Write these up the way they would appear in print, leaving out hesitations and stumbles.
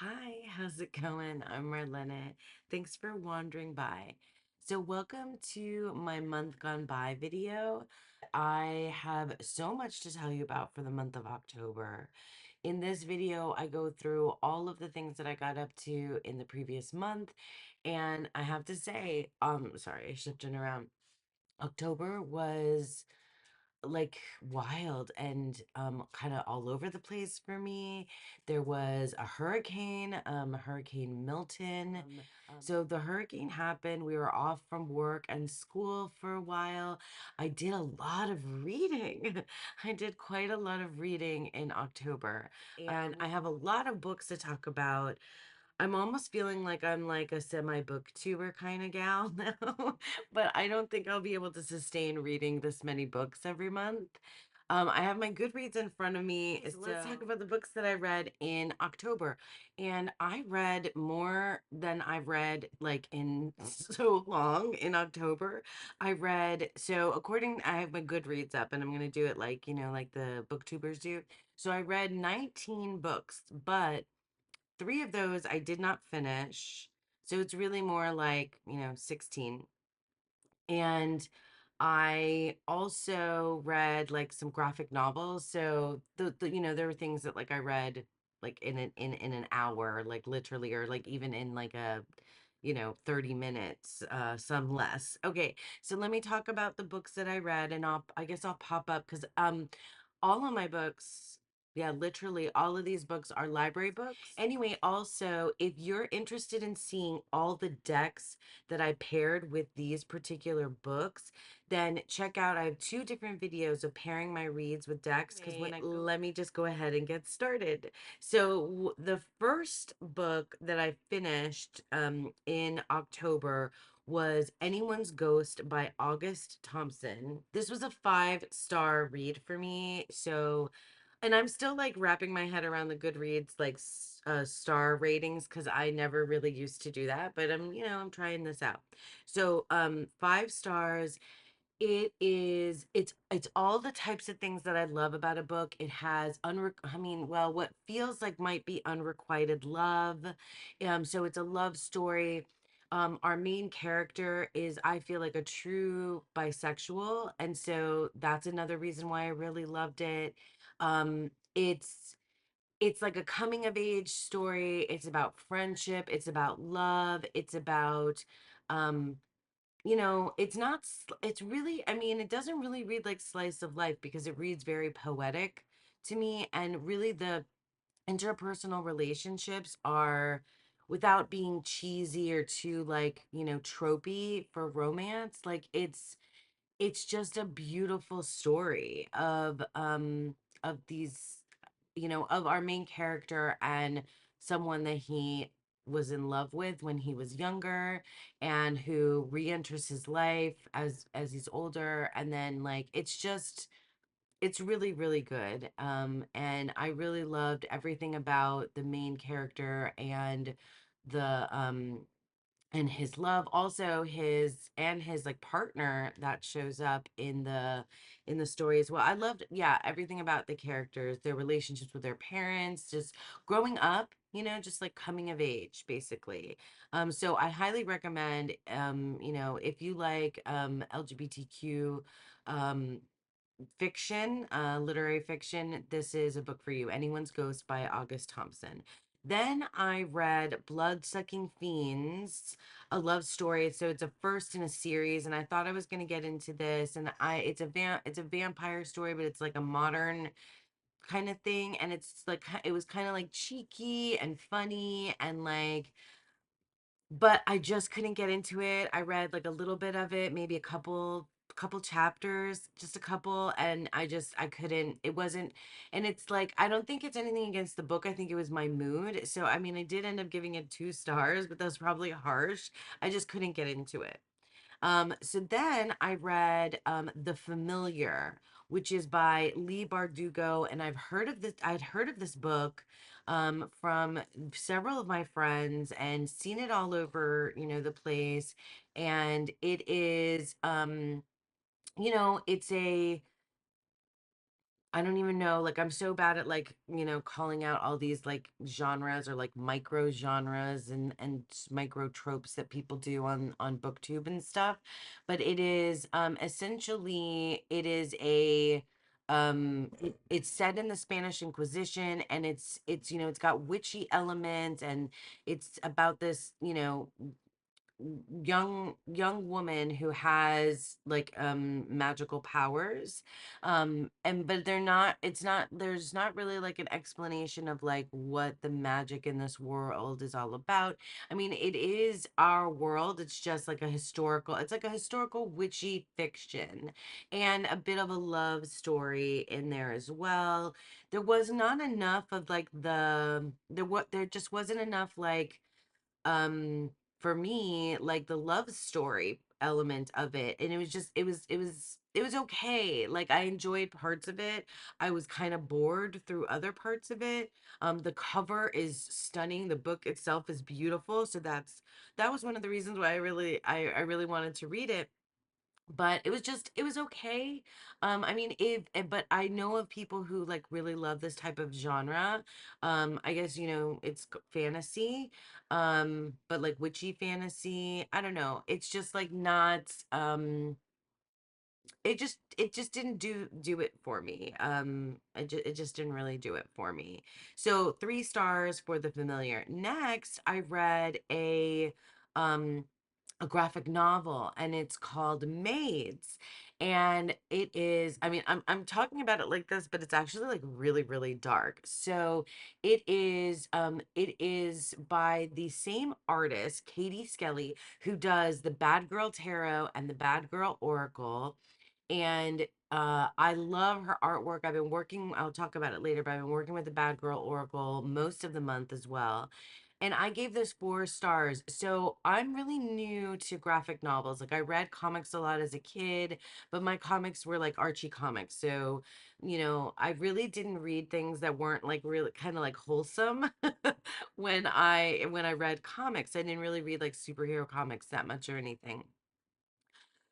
Hi, how's it going? I'm Marlena. Thanks for wandering by. So, welcome to my month gone by video. I have so much to tell you about for the month of October. In this video, I go through all of the things that I got up to in the previous month, and I have to say, sorry, I shifted around. October was like wild and kind of all over the place for me. There was a hurricane, Hurricane Milton. So the hurricane happened. We were off from work and school for a while. I did a lot of reading. I did quite a lot of reading in October, and I have a lot of books to talk about. I'm almost feeling like I'm like a semi booktuber kind of gal now, but I don't think I'll be able to sustain reading this many books every month. I have my Goodreads in front of me, so let's talk about the books that I read in October. And I read more than I've read like in so long in October. I have my Goodreads up and I'm gonna do it like, like the booktubers do. So I read 19 books, but three of those I did not finish. So it's really more like, 16. And I also read like some graphic novels. So there were things that like I read like in an hour, like literally, or like even in like a 30 minutes, some less. Okay, so let me talk about the books that I read, and I guess I'll pop up because all of my books, yeah, literally all of these books are library books. Anyway, also, if you're interested in seeing all the decks that I paired with these particular books, then check out. I have two different videos of pairing my reads with decks because let me just go ahead and get started. So the first book that I finished in October was Anyone's Ghost by August Thompson. This was a 5-star read for me. And I'm still like wrapping my head around the Goodreads like star ratings because I never really used to do that, but I'm trying this out. So 5 stars. It's all the types of things that I love about a book. It has what feels like might be unrequited love. So it's a love story. Our main character is, I feel like, a true bisexual, and so that's another reason why I really loved it. It's like a coming of age story. It's about friendship, it's about love, it's about um it's not, it's really, it doesn't really read like slice of life because it reads very poetic to me. And really, the interpersonal relationships are, without being cheesy or too like, tropey for romance, like it's just a beautiful story of these, of our main character and someone that he was in love with when he was younger, and who re-enters his life as he's older. And then like it's really really good. And I really loved everything about the main character the and his love, also his like partner that shows up in the story as well. I loved, yeah, everything about the characters, their relationships with their parents, just growing up, just like coming of age basically. So I highly recommend, if you like LGBTQ um fiction, literary fiction, this is a book for you. Anyone's Ghost by August Thompson. Then I read Blood-Sucking Fiends, a love story. So it's a first in a series, and I thought I was going to get into this. And it's a vampire story, but it's like a modern kind of thing, and it's like it was kind of like cheeky and funny and like, but I just couldn't get into it. I read like a little bit of it, maybe a couple chapters, just a couple, and I couldn't. It wasn't, and it's like, I don't think it's anything against the book. I think it was my mood. So I did end up giving it 2 stars, but that was probably harsh. I just couldn't get into it. So then I read The Familiar, which is by Lee Bardugo, and I'd heard of this book from several of my friends and seen it all over, the place. And it is, it's I don't even know. Like, I'm so bad at like, calling out all these like genres or like micro genres and micro tropes that people do on BookTube and stuff. But it is essentially it is a it's set in the Spanish Inquisition, and it's it's got witchy elements, and it's about this, young woman who has like magical powers, and but they're not it's not there's not really like an explanation of like what the magic in this world is all about. I mean, it is our world, it's just like a historical witchy fiction, and a bit of a love story in there as well. There was not enough of like there just wasn't enough like um for me, like the love story element of it, and it was okay. Like, I enjoyed parts of it. I was kind of bored through other parts of it. The cover is stunning, the book itself is beautiful, so that was one of the reasons why I really wanted to read it. But it was okay. I mean, but I know of people who like really love this type of genre. I guess, it's fantasy, but like witchy fantasy. I don't know. It's just like not it just didn't do it for me. It just didn't really do it for me. So 3 stars for The Familiar. Next, I read um a graphic novel, and it's called Maids. And it is, I mean, I'm talking about it like this, but it's actually like really, really dark. So it is by the same artist, Katie Skelly, who does the Bad Girl Tarot and the Bad Girl Oracle. And I love her artwork. I'll talk about it later, but I've been working with the Bad Girl Oracle most of the month as well. And I gave this 4 stars. So I'm really new to graphic novels. Like, I read comics a lot as a kid, but my comics were like Archie comics. So, I really didn't read things that weren't like really kind of like wholesome when I read comics. I didn't really read like superhero comics that much or anything.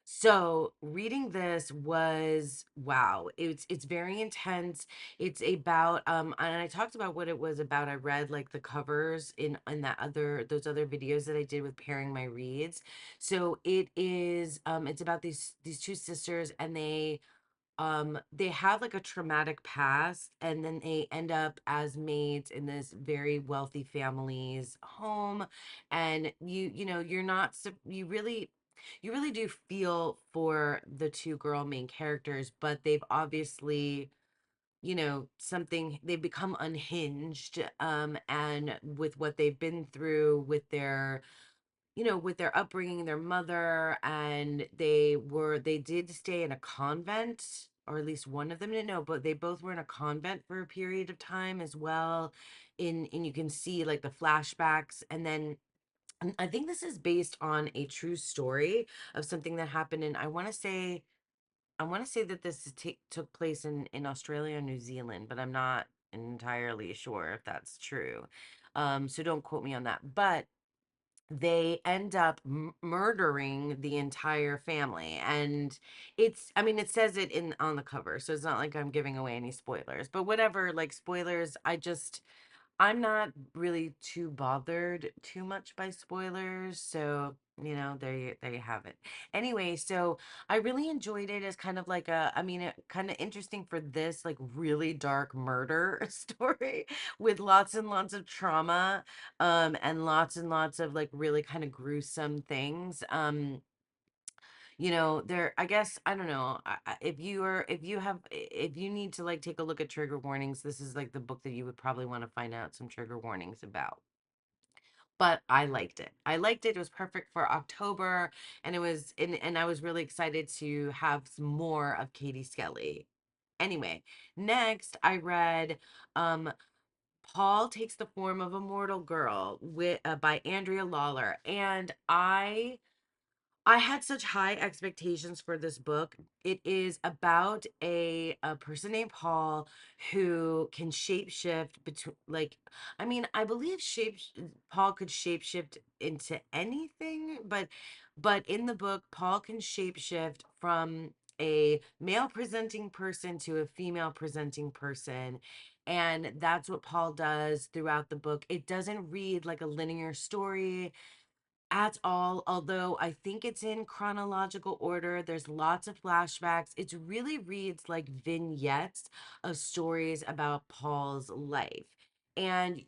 So reading this was wow. It's very intense. It's about and I talked about what it was about. I read like the covers in those other videos that I did with pairing my reads. So it's about these two sisters, and they have like a traumatic past, and then they end up as maids in this very wealthy family's home. And you're not you really do feel for the two girl main characters, but they've obviously, something they've become unhinged, and with what they've been through with their upbringing, their mother, and they did stay in a convent, or at least one of them didn't know, but they both were in a convent for a period of time as well. And you can see like the flashbacks, and then I think this is based on a true story of something that happened in, I want to say that this took place in Australia and New Zealand, but I'm not entirely sure if that's true. So don't quote me on that. But they end up murdering the entire family, and I mean, it says it in on the cover, so it's not like I'm giving away any spoilers, but whatever, like spoilers, I'm not really too bothered too much by spoilers, so there you have it. Anyway, so I really enjoyed it as kind of like I mean, kind of interesting for this like really dark murder story with lots and lots of trauma, and lots of like really kind of gruesome things. There, I guess, I don't know, if you need to like take a look at trigger warnings, this is like the book that you would probably want to find out some trigger warnings about. But I liked it. It was perfect for October, and I was really excited to have some more of Katie Skelly. Anyway, next I read um Paul Takes the Form of a Mortal Girl by Andrea Lawler, and I had such high expectations for this book. It is about a person named Paul who can shapeshift between, like, I mean, I believe Paul could shapeshift into anything, but in the book, Paul can shapeshift from a male presenting person to a female presenting person. And that's what Paul does throughout the book. It doesn't read like a linear story at all, although I think it's in chronological order. There's lots of flashbacks. It really reads like vignettes of stories about Paul's life. And,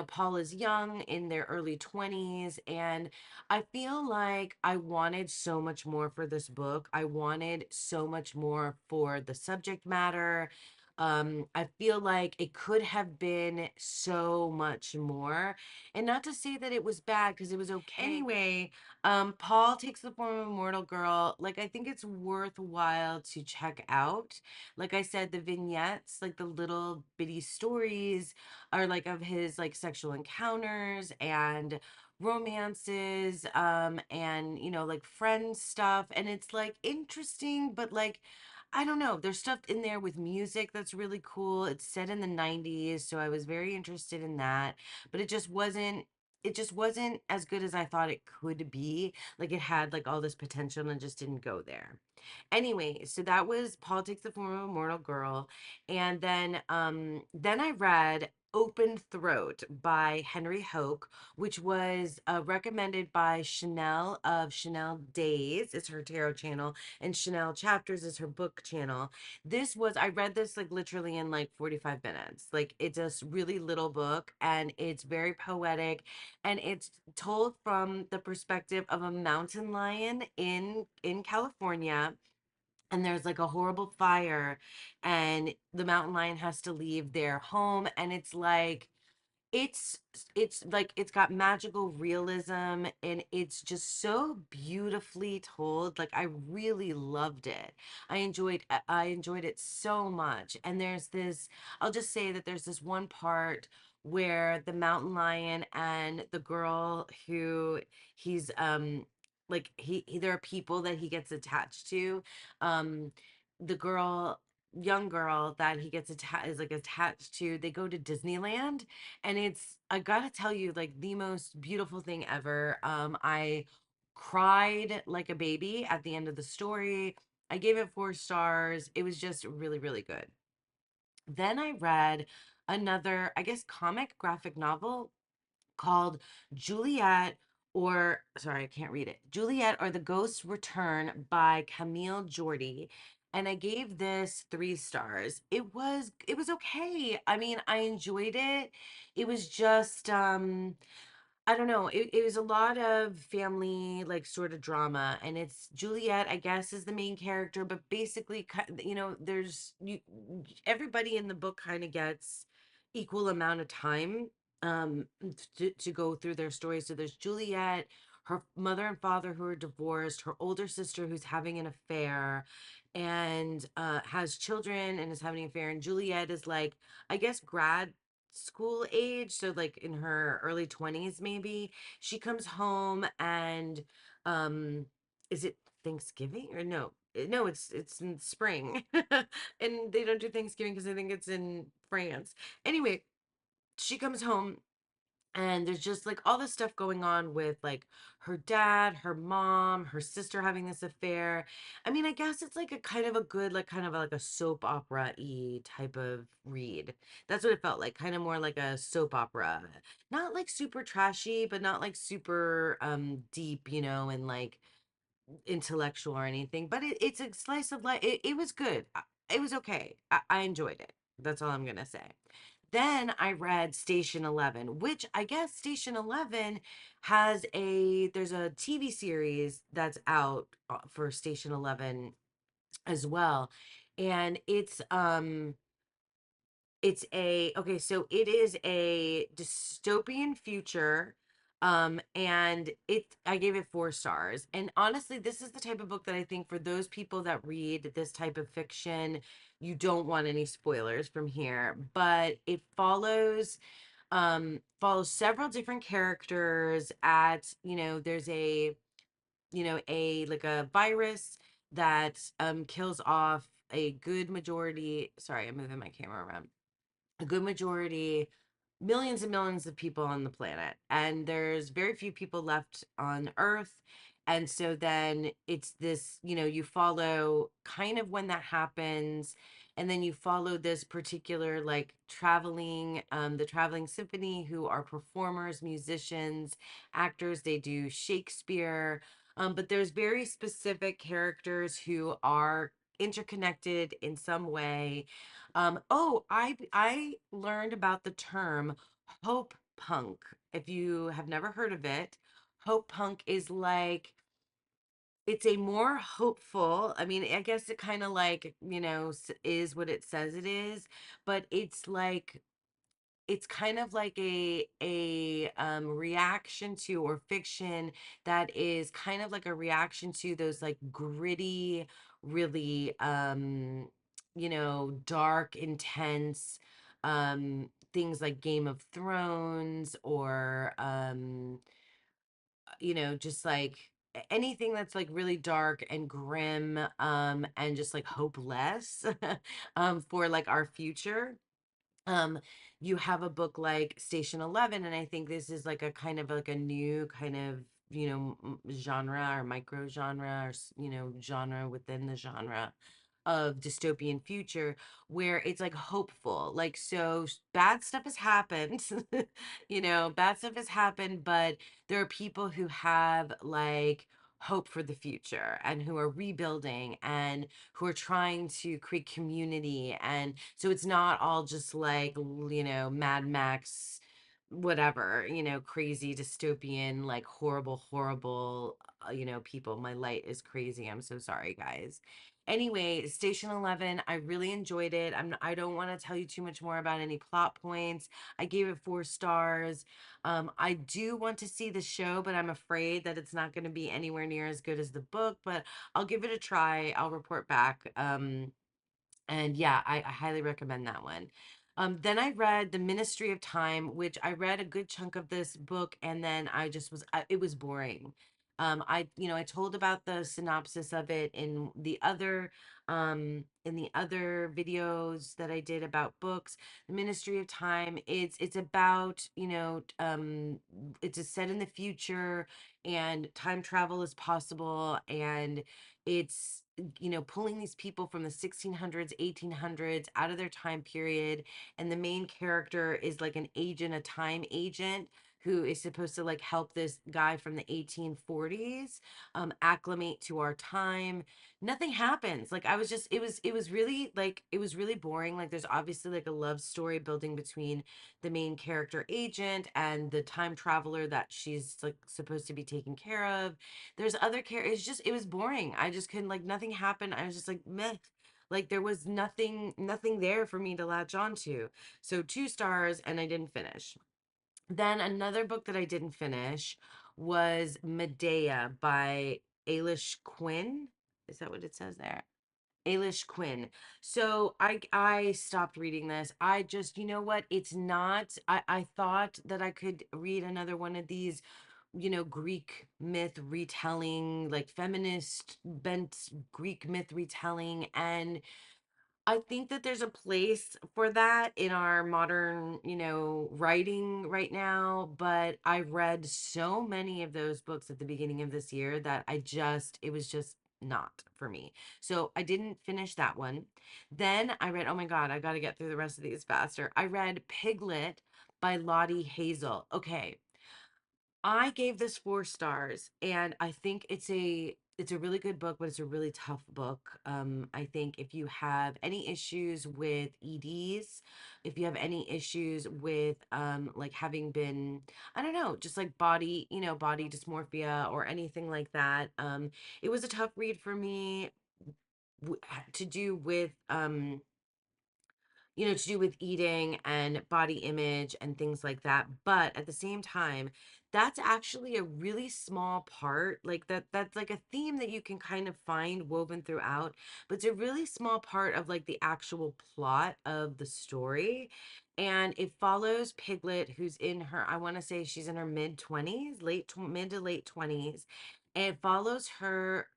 Paul is young in their early 20s. And I feel like I wanted so much more for this book. I wanted so much more for the subject matter. I feel like it could have been so much more, and not to say that it was bad because it was okay. Anyway, Paul takes the form of a mortal girl. Like, I think it's worthwhile to check out. Like I said, the vignettes, like the little bitty stories, are like of his like sexual encounters and romances, and like friend stuff. And it's like interesting, but like, I don't know. There's stuff in there with music that's really cool. It's set in the 90s, so I was very interested in that, but it just wasn't as good as I thought it could be. Like, it had like all this potential and just didn't go there. Anyway, so that was Politics, the Form of a Mortal Girl. And then I read Open Throat by Henry Hoke, which was recommended by Chanel of Chanel Days. It's her tarot channel, and Chanel Chapters is her book channel. I read this like literally in like 45 minutes. Like, it's a really little book, and it's very poetic, and it's told from the perspective of a mountain lion in California. And there's like a horrible fire, and the mountain lion has to leave their home, and it's it's like it's got magical realism, and it's just so beautifully told. Like, I really loved it. I enjoyed it so much. And I'll just say that there's this one part where the mountain lion and the girl who he's like there are people that he gets attached to. um the girl young girl that he gets attached is like attached to, they go to Disneyland, and I gotta tell you, like, the most beautiful thing ever. I cried like a baby at the end of the story. I gave it 4 stars. It was just really, really good. Then I read another, I guess, comic graphic novel called Juliet, or sorry, I can't read it. Juliet or the Ghosts Return by Camille Jordy. And I gave this 3 stars. It was okay. I mean, I enjoyed it. It was just I don't know. It was a lot of family, like, sort of drama, and it's Juliet, I guess, is the main character, but basically, everybody in the book kind of gets equal amount of time to go through their story. So there's Juliet, her mother and father who are divorced, her older sister who's having an affair, and has children and is having an affair, and Juliet is like, I guess, grad school age, so like in her early 20s maybe. She comes home, and um is it Thanksgiving or no? No, it's in spring. And they don't do Thanksgiving because I think it's in France. Anyway, she comes home, and there's just like all this stuff going on with like her dad, her mom, her sister having this affair. I mean, I guess it's like a kind of a good, like, kind of like a soap opera-y type of read. That's what it felt like, kind of more like a soap opera. Not like super trashy, but not like super deep, and like intellectual or anything, but it's a slice of life. It was good. It was okay. I enjoyed it. That's all I'm gonna say. Then I read Station 11, which I guess Station 11 there's a TV series that's out for Station 11 as well. And so it is a dystopian future. And I gave it 4 stars. And honestly, this is the type of book that I think, for those people that read this type of fiction, you don't want any spoilers from here. But it follows several different characters there's a like a virus that kills off a good majority. Sorry, I'm moving my camera around. A good majority, millions and millions of people on the planet, and there's very few people left on Earth. And so then it's this, you follow kind of when that happens, and then you follow this particular like the traveling symphony, who are performers, musicians, actors. They do Shakespeare, but there's very specific characters who are interconnected in some way. Oh, I learned about the term hope punk. If you have never heard of it, hope punk is like, it's a more hopeful, I mean, I guess it kind of like, is what it says it is, but it's kind of like a reaction to, or fiction that is kind of like a reaction to those like gritty, really dark, intense things like Game of Thrones, or just like anything that's like really dark and grim, and just like hopeless for like our future. um you have a book like Station 11, and I think this is like a kind of like a new kind of genre, or micro genre, or genre within the genre of dystopian future, where it's like hopeful, like, so bad stuff has happened. Bad stuff has happened, but there are people who have like hope for the future, and who are rebuilding, and who are trying to create community. And so it's not all just like, Mad Max, whatever, crazy dystopian, like horrible, horrible, people. My light is crazy. I'm so sorry, guys. Anyway, Station 11, I really enjoyed it. I don't want to tell you too much more about any plot points. I gave it 4 stars. I do want to see the show, but I'm afraid that it's not going to be anywhere near as good as the book, but I'll give it a try. I'll report back. And yeah, I highly recommend that one. Then I read The Ministry of Time, which I read a good chunk of this book, and then it was boring. I told about the synopsis of it in the other videos that I did about books. The Ministry of Time, it's about, it's a set in the future, and time travel is possible, and it's, pulling these people from the 1600s, 1800s out of their time period. And the main character is like an agent, a time agent, who is supposed to like help this guy from the 1840s acclimate to our time. Nothing happens. Like, I was just, it was really like, it was really boring. Like, there's obviously like a love story building between the main character agent and the time traveler that she's like supposed to be taking care of. There's other characters. It was boring. I just couldn't, like, nothing happened. I was just like, meh. Like, there was nothing there for me to latch onto. So 2 stars, and I didn't finish. Then another book that I didn't finish was Medea by Ailish Quinn. Is that what it says there? Ailish Quinn. So I stopped reading this. I just, you know what? It's not, I thought that I could read another one of these, Greek myth retelling, like feminist bent Greek myth retelling. And I think that there's a place for that in our modern, writing right now. But I read so many of those books at the beginning of this year that it was just not for me. So I didn't finish that one. Then I read, oh my God, I got to get through the rest of these faster. I read Piglet by Lottie Hazel. Okay. I gave this 4 stars, and I think it's a really good book, but it's a really tough book. I think if you have any issues with EDs, if you have any issues with like having been, I don't know, just like body dysmorphia or anything like that, it was a tough read for me, to do with to do with eating and body image and things like that. But at the same time, that's actually a really small part. Like, that's like a theme that you can kind of find woven throughout, but it's a really small part of like the actual plot of the story. And it follows Piglet, who's in her, I want to say she's in her mid 20s, mid to late 20s. And it follows her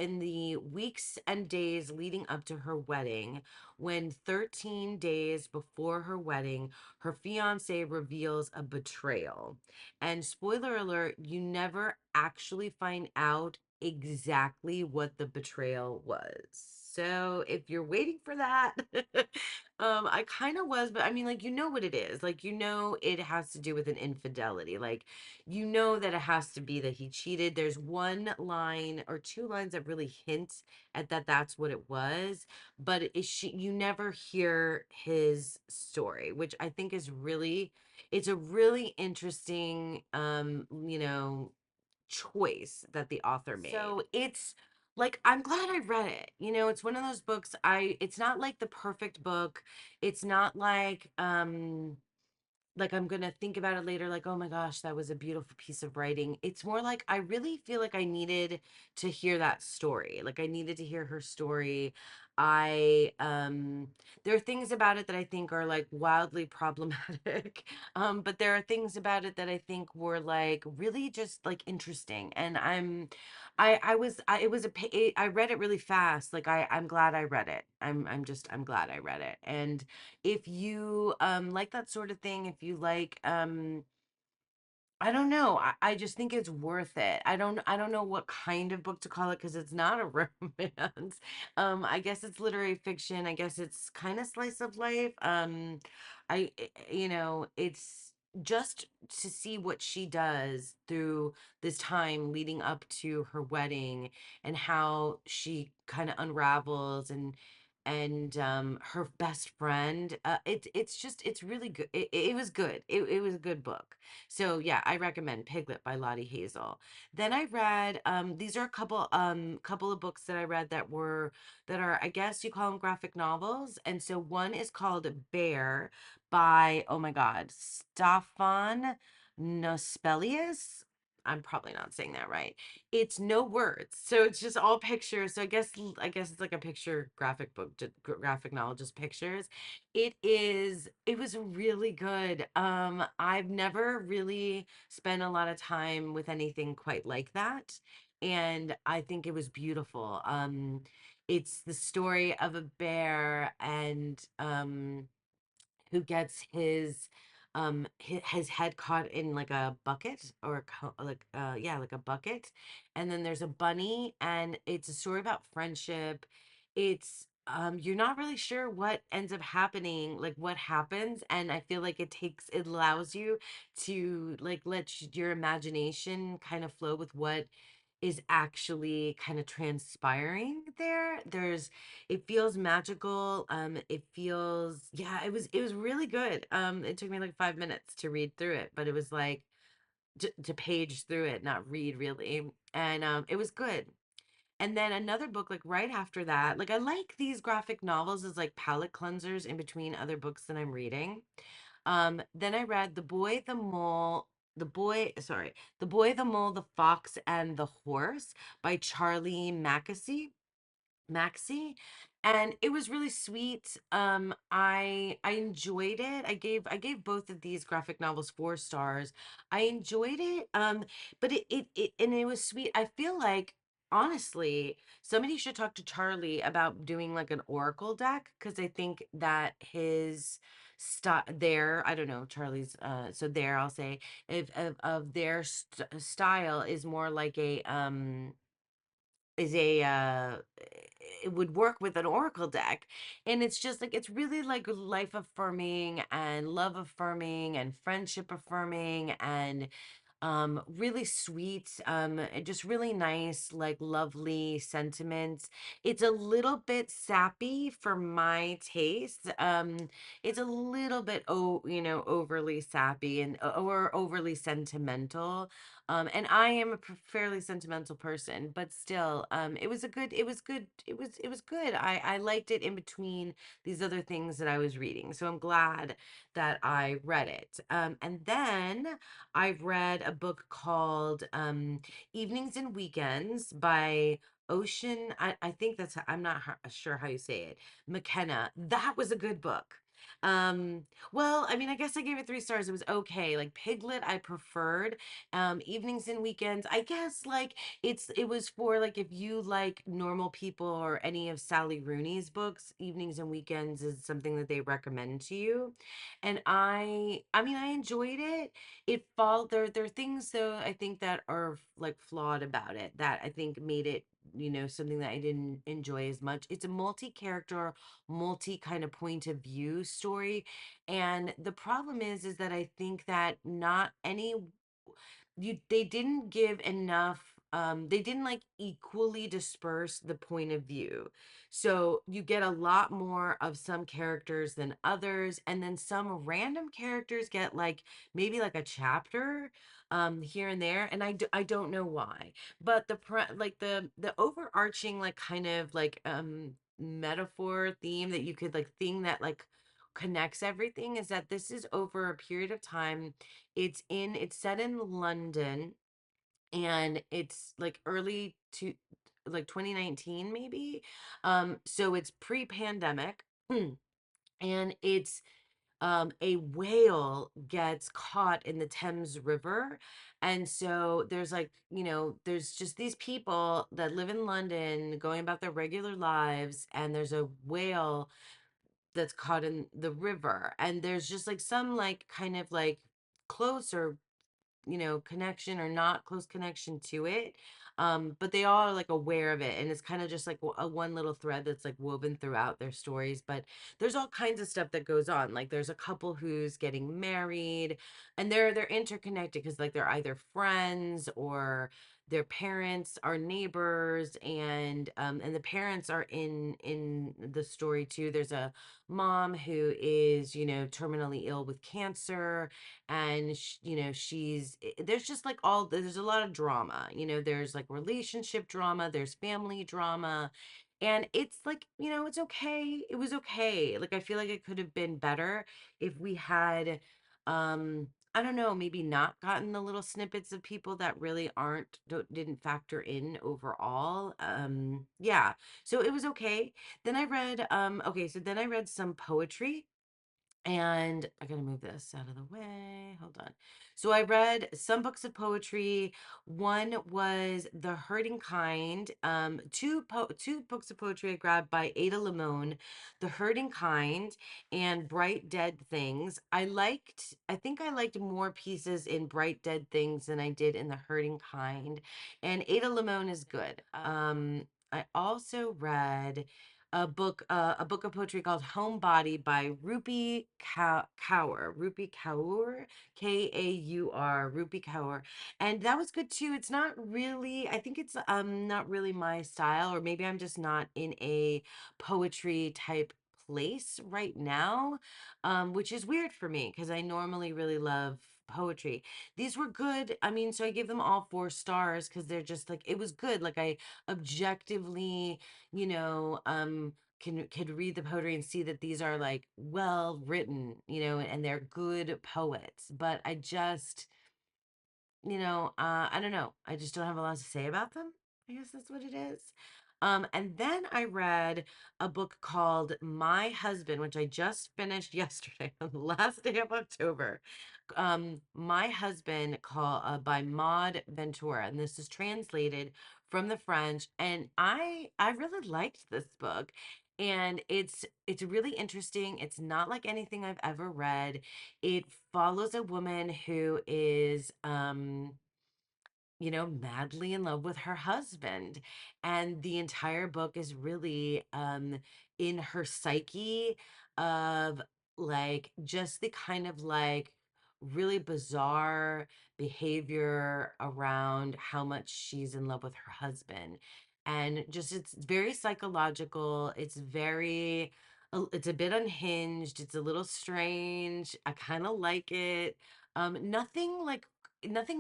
in the weeks and days leading up to her wedding, when 13 days before her wedding, her fiance reveals a betrayal. And spoiler alert, you never actually find out exactly what the betrayal was. So if you're waiting for that, I kind of was, but I mean, like, you know what it is. Like, you know, it has to do with an infidelity. Like, you know that it has to be that he cheated. There's one line or two lines that really hint at that that's what it was, but you never hear his story, which I think is really, it's a really interesting, choice that the author made. So it's like, I'm glad I read it. You know, it's one of those books, it's not like the perfect book. It's not like I'm gonna think about it later, like, oh my gosh, that was a beautiful piece of writing. It's more like I really feel like I needed to hear that story. Like I needed to hear her story. I There are things about it that I think are like wildly problematic. But there are things about it that I think were like really just like interesting. And I was I it was a pa- it, I read it really fast. Like I'm glad I read it. I'm glad I read it. And if you like that sort of thing, if you like I don't know. I just think it's worth it. I don't know what kind of book to call it because it's not a romance. I guess it's literary fiction. I guess it's kind of slice of life. It's just to see what she does through this time leading up to her wedding and how she kind of unravels and her best friend. It's really good. It was good. It was a good book. So yeah, I recommend Piglet by Lottie Hazel. Then I read these are a couple of books that I read that are, I guess you call them graphic novels. And so one is called Bear by, oh my God, Stefan Nospelius. I'm probably not saying that right. It's no words, so it's just all pictures. So I guess it's like a picture graphic book, graphic novel, just pictures. It was really good. I've never really spent a lot of time with anything quite like that, and I think it was beautiful. It's the story of a bear and who gets his head caught in like a bucket or like yeah, like a bucket. And then there's a bunny, and it's a story about friendship. It's you're not really sure what ends up happening, like what happens, and I feel like it allows you to like your imagination kind of flow with what is actually kind of transpiring there. It feels magical. It feels, yeah, it was really good. It took me like 5 minutes to read through it, but it was like to page through it, not read really. And it was good. And then another book, like right after that, like I like these graphic novels as like palette cleansers in between other books that I'm reading. Then I read The Boy, the Mole, the Fox, and the Horse by Charlie Maxey, and it was really sweet. I enjoyed it. I gave both of these graphic novels 4 stars. I enjoyed it. But it was sweet. I feel like honestly somebody should talk to Charlie about doing like an oracle deck, because I think that his there, I don't know, Charlie's so there I'll say, if of their style is more like it would work with an oracle deck. And it's just like it's really like life affirming and love affirming and friendship affirming and really sweet, just really nice, like lovely sentiments. It's a little bit sappy for my taste. It's a little bit overly sappy and or overly sentimental. And I am a fairly sentimental person, but still, it was good. I liked it in between these other things that I was reading. So I'm glad that I read it. And then I've read a book called Evenings and Weekends by I think I'm not sure how you say it. McKenna. That was a good book. Um, well, I mean, I guess I gave it 3 stars. It was okay. Like Piglet, I preferred. Evenings and weekends, I guess like it was for like if you like Normal People or any of Sally Rooney's books, Evenings and Weekends is something that they recommend to you. And I mean, I enjoyed it. There are things though I think that are like flawed about it that I think made it, something that I didn't enjoy as much. It's a multi-character, multi kind of point of view story. And the problem is that I think that not any you they didn't give enough, they didn't like equally disperse the point of view. So you get a lot more of some characters than others, and then some random characters get like maybe like a chapter here and there, and I don't know why. But like the overarching like kind of like metaphor theme that you could like thing that like connects everything is that this is over a period of time. It's set in London, and it's like early to like 2019 maybe. So it's pre-pandemic. And it's a whale gets caught in the Thames River. And so there's like, there's just these people that live in London going about their regular lives, and there's a whale that's caught in the river. And there's just like some like kind of like close or connection or not close connection to it. But they all are like aware of it, and it's kind of just like a one little thread that's like woven throughout their stories. But there's all kinds of stuff that goes on. Like there's a couple who's getting married, and they're interconnected because like they're either friends or their parents are neighbors, and the parents are in the story too. There's a mom who is terminally ill with cancer, and there's just like there's a lot of drama. There's like relationship drama, there's family drama, and it's like, it's okay. It was okay. Like I feel like it could have been better if we had, I don't know, maybe not gotten the little snippets of people that really didn't factor in overall. Yeah, so it was okay. Then I read okay, so then I read some poetry, and I gotta move this out of the way. Hold on. So I read some books of poetry. One was The Hurting Kind. Two books of poetry I grabbed by Ada Limon, The Hurting Kind and Bright Dead Things. I think I liked more pieces in Bright Dead Things than I did in The Hurting Kind. And Ada Limon is good. I also read a book of poetry called Homebody by Rupi Kaur, Kaur, Rupi Kaur. And that was good too. It's not really, I think it's not really my style, or maybe I'm just not in a poetry type place right now, which is weird for me because I normally really love poetry. These were good. I mean, so I give them all 4 stars because they're just like, it was good. Like I objectively, you know, could read the poetry and see that these are like well written, and they're good poets. But I just, I don't know. I just don't have a lot to say about them. I guess that's what it is. And then I read a book called My Husband, which I just finished yesterday on the last day of October. My Husband, by Maud Ventura, and this is translated from the French. And I really liked this book, and it's really interesting. It's not like anything I've ever read. It follows a woman who is madly in love with her husband. And the entire book is really in her psyche of like just the kind of like really bizarre behavior around how much she's in love with her husband. And just it's very psychological. It's a bit unhinged. It's a little strange. I kind of like it. Nothing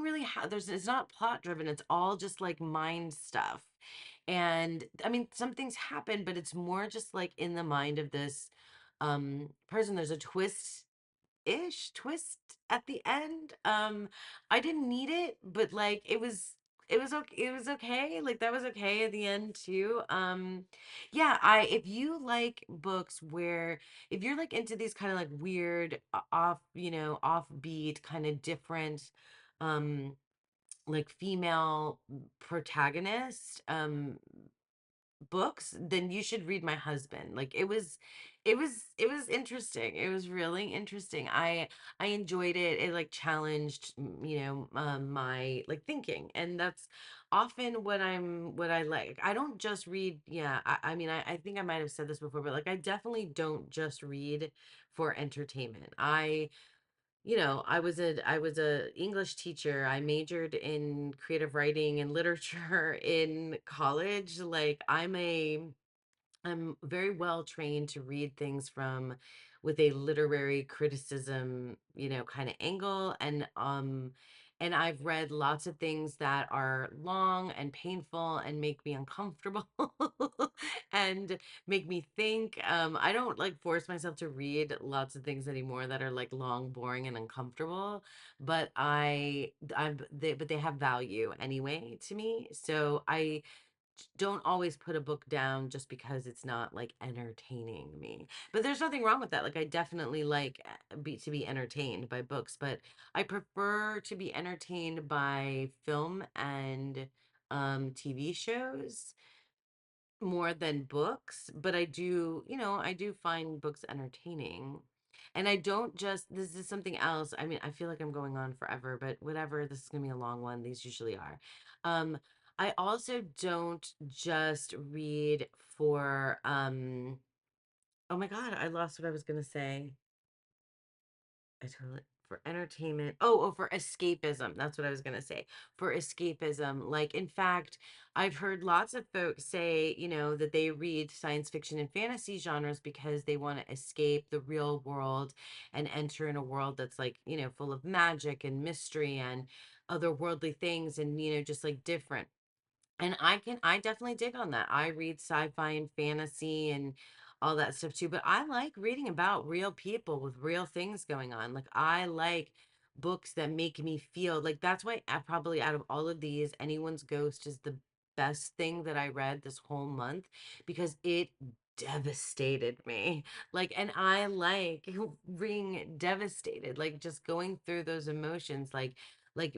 really it's not plot driven, it's all just like mind stuff. And I mean, some things happen, but it's more just like in the mind of this person. There's a twist at the end. I didn't need it, but like it was okay. It was okay. Like that was okay at the end too. Yeah, I if you like books where if you're like into these kind of like weird off, offbeat kind of different like female protagonist books, then you should read My Husband. Like it was interesting. It was really interesting. I enjoyed it. It like challenged my like thinking. And that's often what I like. I don't just read, yeah, I mean I think I might have said this before, but like I definitely don't just read for entertainment. I was a English teacher. I majored in creative writing and literature in college. Like I'm very well trained to read things from with a literary criticism, kind of angle, and I've read lots of things that are long and painful and make me uncomfortable and make me think. I don't like force myself to read lots of things anymore that are like long, boring, and uncomfortable, but but they have value anyway to me. So I don't always put a book down just because it's not like entertaining me. But there's nothing wrong with that. Like I definitely like to be entertained by books, but I prefer to be entertained by film and TV shows more than books, but I do find books entertaining. And I don't just, this is something else. I mean, I feel like I'm going on forever, but whatever, this is going to be a long one. These usually are. Um, I also don't just read for, oh my God, I lost what I was going to say. I totally for entertainment. For escapism. That's what I was gonna say. For escapism. Like, in fact, I've heard lots of folks say, that they read science fiction and fantasy genres because they want to escape the real world and enter in a world that's like, full of magic and mystery and otherworldly things and, just like different. And I definitely dig on that. I read sci-fi and fantasy and all that stuff too, but I like reading about real people with real things going on. Like I like books that make me feel like that's why probably out of all of these, Anyone's Ghost is the best thing that I read this whole month because it devastated me. Like, and I like being devastated, like just going through those emotions, like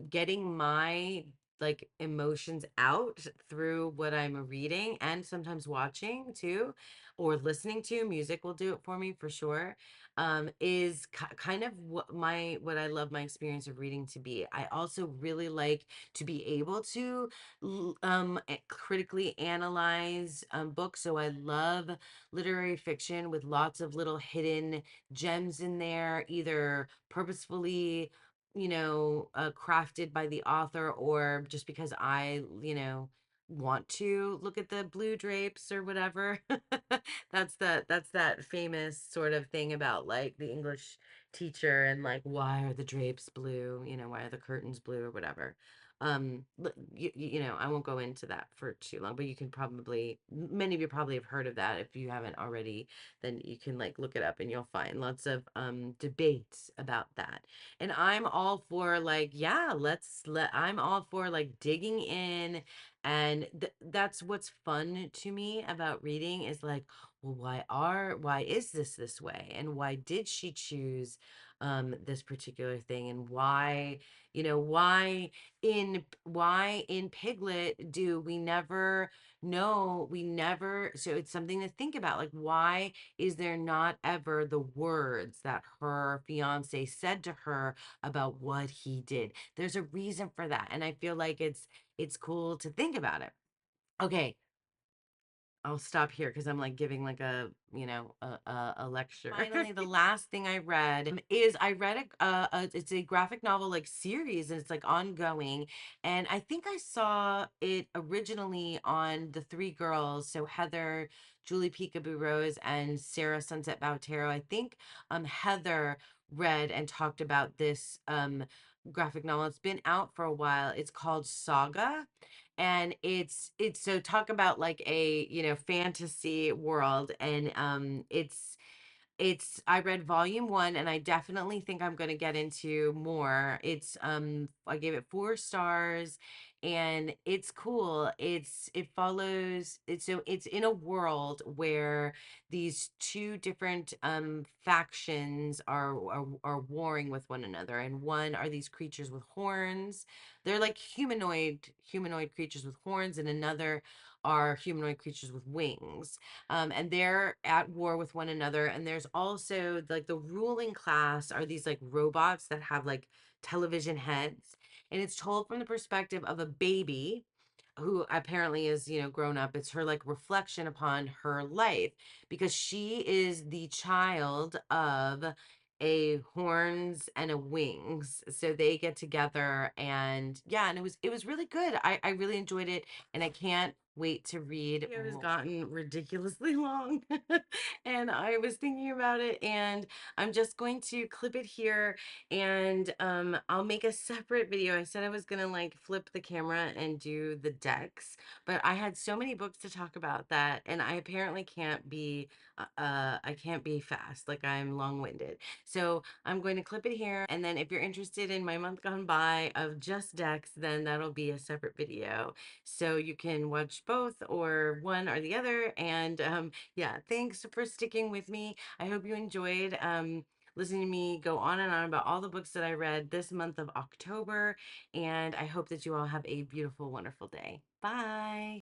getting my like emotions out through what I'm reading and sometimes watching too, or listening to. Music will do it for me for sure. Is kind of what I love my experience of reading to be. I also really like to be able to critically analyze books. So I love literary fiction with lots of little hidden gems in there, either purposefully crafted by the author or just because want to look at the blue drapes or whatever. That's that famous sort of thing about like the English teacher and like why are the drapes blue? Why are the curtains blue or whatever. I won't go into that for too long, but you can probably many of you probably have heard of that. If you haven't already, then you can like look it up and you'll find lots of debates about that. And I'm all for like, yeah, I'm all for like digging in. And that's what's fun to me about reading is like, well, why is this way? And why did she choose this particular thing? And why in Piglet do we never know, so it's something to think about. Like, why is there not ever the words that her fiance said to her about what he did? There's a reason for that. And I feel like it's cool to think about it. Okay, I'll stop here because I'm like giving like a lecture. Finally, the last thing I read is I read it's a graphic novel like series and it's like ongoing. And I think I saw it originally on The Three Girls. So Heather, Julie Peekaboo Rose, and Sarah Sunset Bautero. I think Heather read and talked about this graphic novel. It's been out for a while. It's called Saga, and it's so talk about like a fantasy world. And it's I read volume one and I definitely think I'm going to get into more. I gave it 4 stars. and it's cool. It follows it's so it's in a world where these two different factions are warring with one another, and one are these creatures with horns. They're like humanoid creatures with horns, and another are humanoid creatures with wings. And they're at war with one another. And there's also like the ruling class are these like robots that have like television heads, and it's told from the perspective of a baby who apparently is, grown up. It's her like reflection upon her life, because she is the child of a horns and a wings. So they get together, and yeah, and it was really good. I really enjoyed it, and I can't wait to read. It has gotten ridiculously long. And I was thinking about it, and I'm just going to clip it here, and I'll make a separate video. I said I was gonna like flip the camera and do the decks, but I had so many books to talk about that, and I apparently can't be I can't be fast, like I'm long-winded. So I'm going to clip it here, and then if you're interested in my month gone by of just decks, then that'll be a separate video. So you can watch both or one or the other. And yeah, thanks for sticking with me. I hope you enjoyed listening to me go on and on about all the books that I read this month of October. And I hope that you all have a beautiful, wonderful day. Bye.